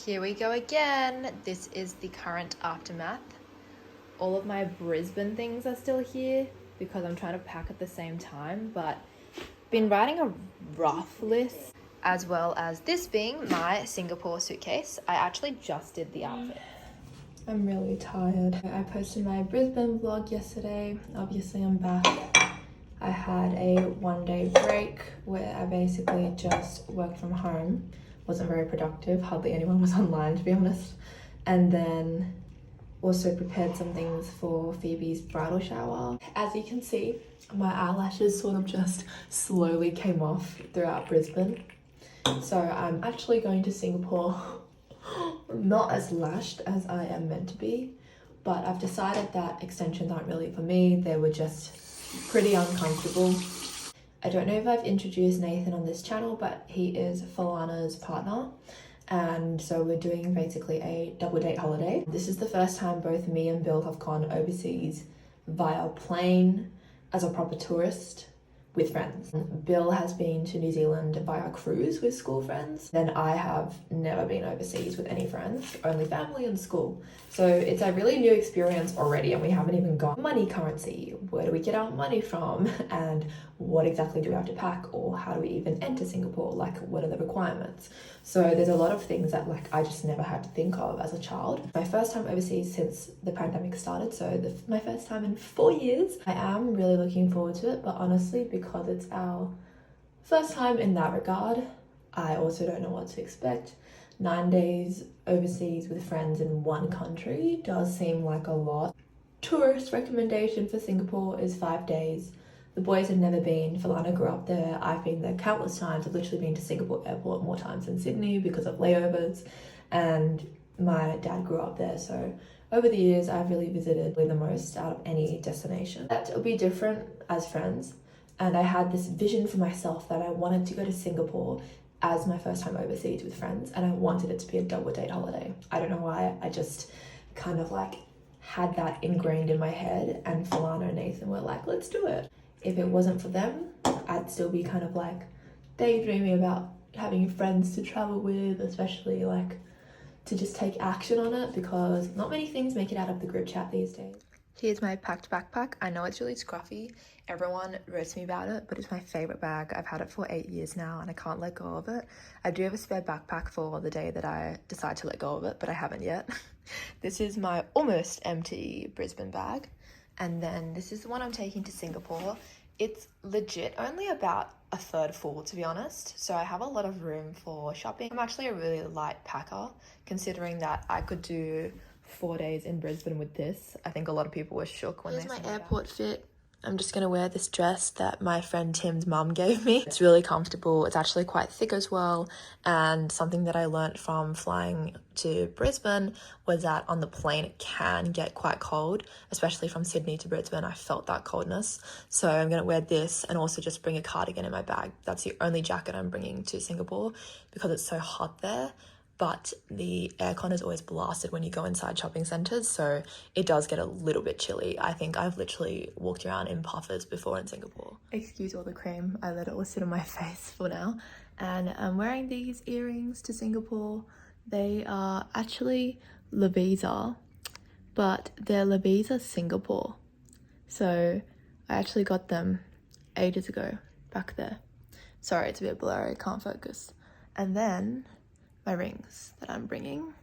Here we go again. This is the current aftermath. All of my Brisbane things are still here because I'm trying to pack at the same time, but been writing a rough list, as well as this being my Singapore suitcase. I actually just did the outfit. I'm really tired. I posted my Brisbane vlog yesterday. Obviously I'm back. I had a one-day break where I basically just worked from home. Wasn't very productive, hardly anyone was online to be honest. And then also prepared some things for Phoebe's bridal shower. As you can see, my eyelashes sort of just slowly came off throughout Brisbane. So I'm actually going to Singapore, not as lashed as I am meant to be, but I've decided that extensions aren't really for me. They were just pretty uncomfortable. I don't know if I've introduced Nathan on this channel, but he is Falana's partner. And so we're doing basically a double date holiday. This is the first time both me and Bill have gone overseas via plane as a proper tourist with friends. Bill has been to New Zealand via cruise with school friends. Then I have never been overseas with any friends, only family and school. So it's a really new experience already, and we haven't even got money currency. Where do we get our money from? And what exactly do we have to pack? Or how do we even enter Singapore? Like, what are the requirements? So there's a lot of things that I just never had to think of as a child. My first time overseas since the pandemic started, so my first time in 4 years. I am really looking forward to it, but honestly, because it's our first time in that regard, I also don't know what to expect. 9 days overseas with friends in one country does seem like a lot. Tourist recommendation for Singapore is 5 days. The boys have never been. Falana grew up there. I've been there countless times. I've literally been to Singapore airport more times than Sydney because of layovers. And my dad grew up there. So over the years, I've really visited the most out of any destination. That will be different as friends. And I had this vision for myself that I wanted to go to Singapore as my first time overseas with friends. And I wanted it to be a double date holiday. I don't know why. I just kind of had that ingrained in my head. And Falana and Nathan were like, let's do it. If it wasn't for them, I'd still be kind of daydreaming about having friends to travel with, especially to just take action on it, because not many things make it out of the group chat these days. Here's my packed backpack. I know it's really scruffy. Everyone roasts me about it, but it's my favorite bag. I've had it for 8 years now and I can't let go of it. I do have a spare backpack for the day that I decide to let go of it, but I haven't yet. This is my almost empty Brisbane bag. And then this is the one I'm taking to Singapore. It's legit only about a third full, to be honest. So I have a lot of room for shopping. I'm actually a really light packer, considering that I could do 4 days in Brisbane with this. I think a lot of people were shook when they saw my airport fit. I'm just gonna wear this dress that my friend Tim's mum gave me. It's really comfortable. It's actually quite thick as well. And something that I learnt from flying to Brisbane was that on the plane it can get quite cold, especially from Sydney to Brisbane. I felt that coldness. So I'm gonna wear this and also just bring a cardigan in my bag. That's the only jacket I'm bringing to Singapore because it's so hot there. But the aircon is always blasted when you go inside shopping centres, so it does get a little bit chilly. I think I've literally walked around in puffers before in Singapore. Excuse all the cream, I let it all sit on my face for now. And I'm wearing these earrings to Singapore. They are actually Lovisa, but they're Lovisa Singapore. So I actually got them ages ago, back there. Sorry, it's a bit blurry, can't focus. And then my rings that I'm bringing.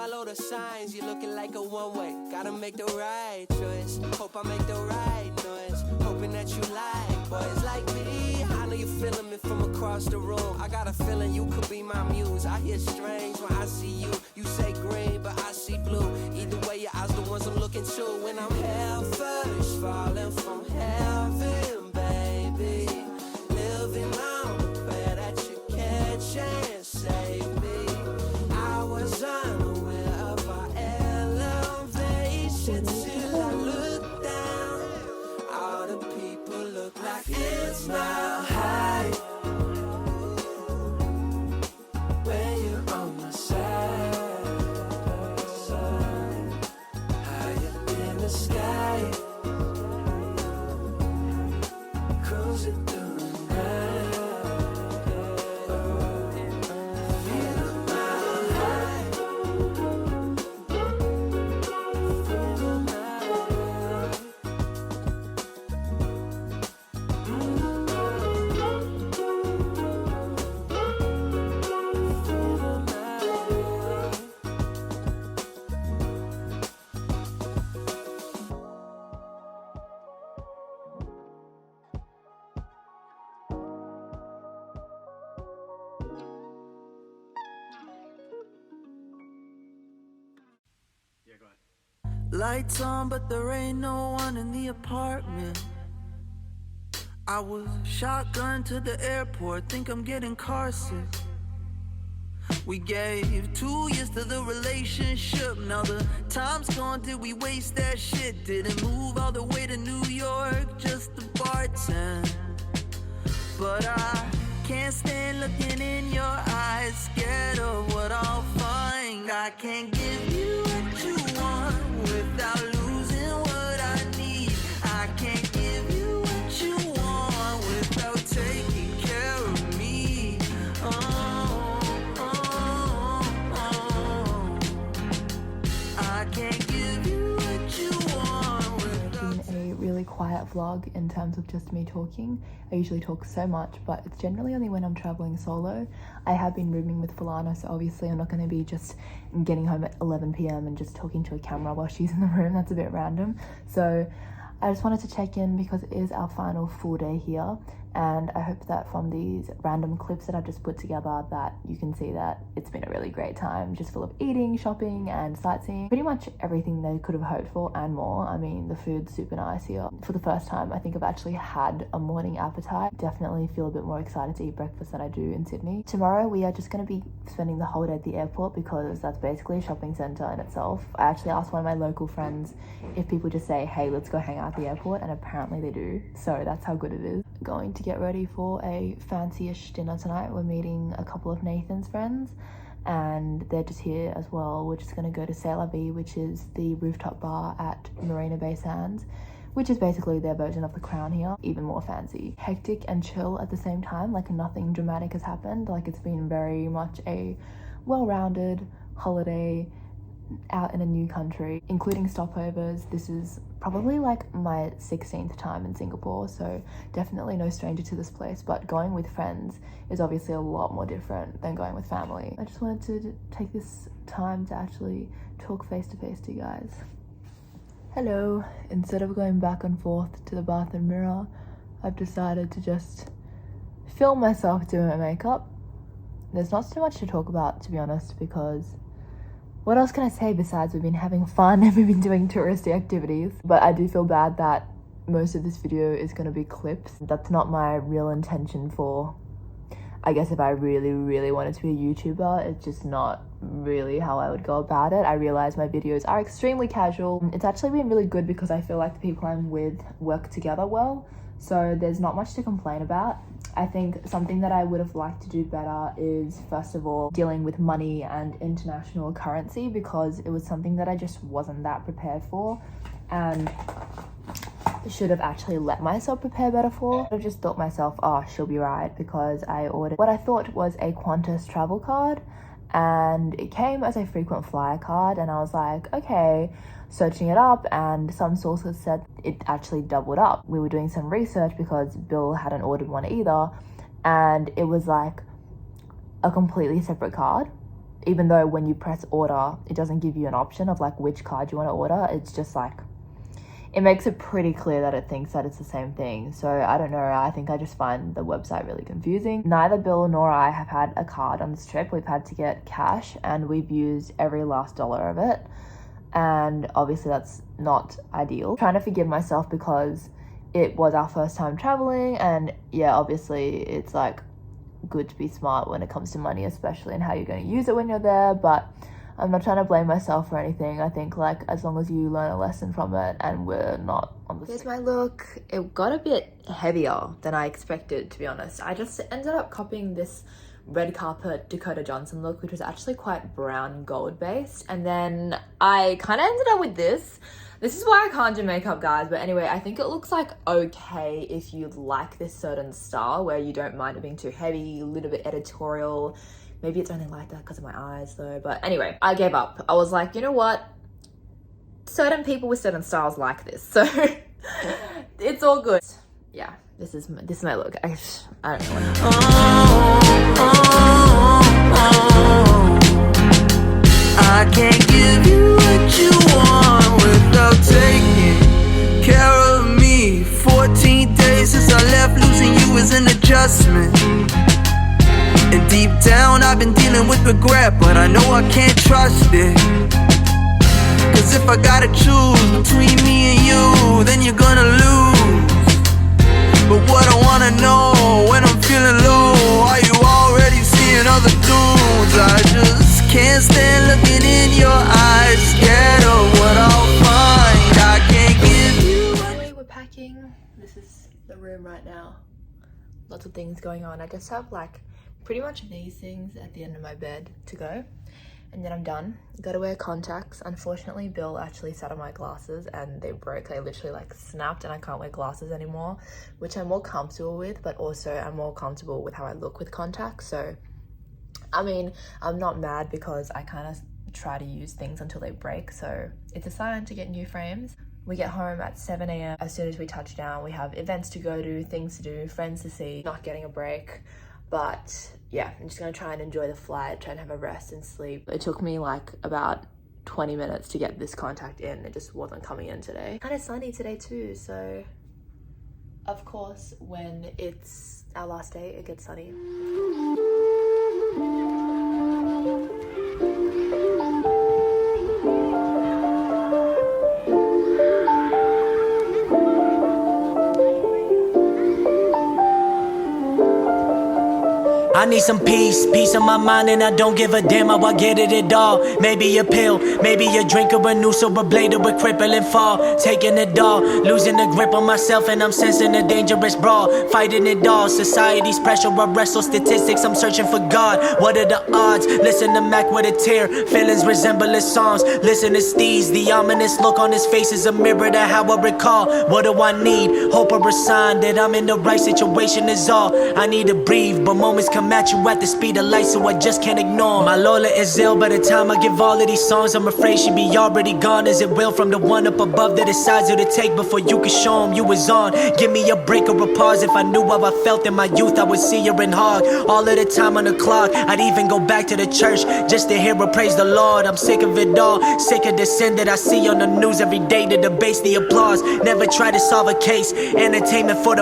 follow the signs, you're looking like a one-way. Gotta make the right choice, hope I make the right noise. Hoping that you like boys like me. I know you're feeling me from across the room. I got a feeling you could be my muse. I hear strange when I see you. You say green, but I see blue. Either way, your eyes the ones I'm looking to. When I'm hell first, falling from heaven, baby. Living on the prayer that you catch and save me. I was unaware of our elevation till I looked down. All the people look like it's not high. When you're on my side, higher in the sky, cruising through the night. Feeling my high, feeling my lights on, but there ain't no one in the apartment. I was shotgun to the airport, think I'm getting car sick. We gave 2 years to the relationship. Now the time's gone, did we waste that shit? Didn't move all the way to New York just to bartend. But I can't stand looking in your eyes, scared of what I'll find. I can't give you what you want without losing what I need. I can't give you what you want without taking care of me. I can't give you what you want without. A really quiet vlog in terms of just me talking. I usually talk so much, but it's generally only when I'm traveling solo. I have been rooming with Falana, so obviously I'm not going to be just getting home at 11 p.m. and just talking to a camera while she's in the room. That's a bit random. So I just wanted to check in because it is our final full day here, and I hope that from these random clips that I've just put together that you can see that it's been a really great time, just full of eating, shopping and sightseeing. Pretty much everything they could have hoped for and more. I mean, the food's super nice here. For the first time I think I've actually had a morning appetite. Definitely feel a bit more excited to eat breakfast than I do in Sydney. Tomorrow we are just going to be spending the whole day at the airport because that's basically a shopping centre in itself. I actually asked one of my local friends if people just say, hey, let's go hang out at the airport, and apparently they do. So that's how good it is. Going to get ready for a fancy-ish dinner tonight. We're meeting a couple of Nathan's friends and they're just here as well. We're just going to go to C'est La Vie, which is the rooftop bar at Marina Bay Sands, which is basically their version of the Crown here, even more fancy. Hectic and chill at the same time, like nothing dramatic has happened. Like it's been very much a well-rounded holiday out in a new country, including stopovers. This is probably like my 16th time in Singapore, so definitely no stranger to this place, but going with friends is obviously a lot more different than going with family. I just wanted to take this time to actually talk face to face to you guys. Hello. Instead of going back and forth to the bath and mirror, I've decided to just film myself doing my makeup. There's not so much to talk about, to be honest, because what else can I say besides we've been having fun and we've been doing touristy activities? But I do feel bad that most of this video is going to be clips. That's not my real intention for, I guess if I really wanted to be a YouTuber, it's just not really how I would go about it. I realize my videos are extremely casual. It's actually been really good because I feel like the people I'm with work together well, so there's not much to complain about. I think something that I would have liked to do better is, first of all, dealing with money and international currency, because it was something that I just wasn't that prepared for and should have actually let myself prepare better for. I just thought myself, oh, she'll be right, because I ordered what I thought was a Qantas travel card and it came as a frequent flyer card, and I was like, okay, searching it up, and some sources said it actually doubled up. We were doing some research because Bill hadn't ordered one either, and it was like a completely separate card. even though when you press order, it doesn't give you an option of like which card you want to order. It's just like, it makes it pretty clear that it thinks that it's the same thing. So I don't know, I think I just find the website really confusing. Neither Bill nor I have had a card on this trip. We've had to get cash and we've used every last dollar of it. And obviously that's not ideal. I'm trying to forgive myself because it was our first time traveling, and yeah, obviously it's like good to be smart when it comes to money, especially, and how you're going to use it when you're there. But I'm not trying to blame myself for anything. I think like as long as you learn a lesson from it and we're not on the... Here's my look. It got a bit heavier than I expected, to be honest. I just ended up copying this red carpet Dakota Johnson look, which was actually quite brown gold based, and then I kind of ended up with this. This is why I can't do makeup, guys. But anyway, I think it looks like okay if you like this certain style where you don't mind it being too heavy, a little bit editorial. Maybe it's only like that because of my eyes though. But anyway, I gave up. I was like, you know what? Certain people with certain styles like this. So it's all good. Yeah, this is my look. I don't know I can't give you what you want without taking care of me. 14 days since I left, losing you is an adjustment. And deep down I've been dealing with regret, but I know I can't trust it. Cause if I gotta choose between me and you, then you're gonna lose. But what I wanna know when I'm feeling low, are you already seeing other dudes? I just can't stand looking in your eyes, scared of what I'll find. I can't give you. Anyway, we're packing. This is the room right now. Lots of things going on. I just have like pretty much these things at the end of my bed to go, and then I'm done. Gotta wear contacts. Unfortunately, Bill actually sat on my glasses and they broke. They literally like snapped and I can't wear glasses anymore, which I'm more comfortable with, but also I'm more comfortable with how I look with contacts. So I mean, I'm not mad because I kind of try to use things until they break. So it's a sign to get new frames. We get home at 7 a.m. As soon as we touch down, we have events to go to, things to do, friends to see, not getting a break. But yeah, I'm just gonna try and enjoy the flight, try and have a rest and sleep. It took me like about 20 minutes to get this contact in. It just wasn't coming in today. Kind of sunny today too, so of course when it's our last day, it gets sunny. I need some peace of my mind, and I don't give a damn how I get it at all. Maybe a pill, maybe a drink or a noose or a blade or a crippling fall. Taking it all, losing the grip on myself, and I'm sensing a dangerous brawl. Fighting it all, society's pressure, I wrestle statistics, I'm searching for God. What are the odds? Listen to Mac with a tear, feelings resemble his songs. Listen to Steez, the ominous look on his face is a mirror to how I recall. What do I need? Hope or a sign that I'm in the right situation is all. I need to breathe, but moments come at you at the speed of light, so I just can't ignore. My Lola is ill by the time I give all of these songs. I'm afraid she'd be already gone as it will from the one up above that decides who to take before you can show him you was on. Give me a break or a pause. If I knew how I felt in my youth, I would see her and hog all of the time on the clock. I'd even go back to the church just to hear her praise the Lord. I'm sick of it all, sick of the sin that I see on the news every day, the debates, the applause. Never try to solve a case, entertainment for the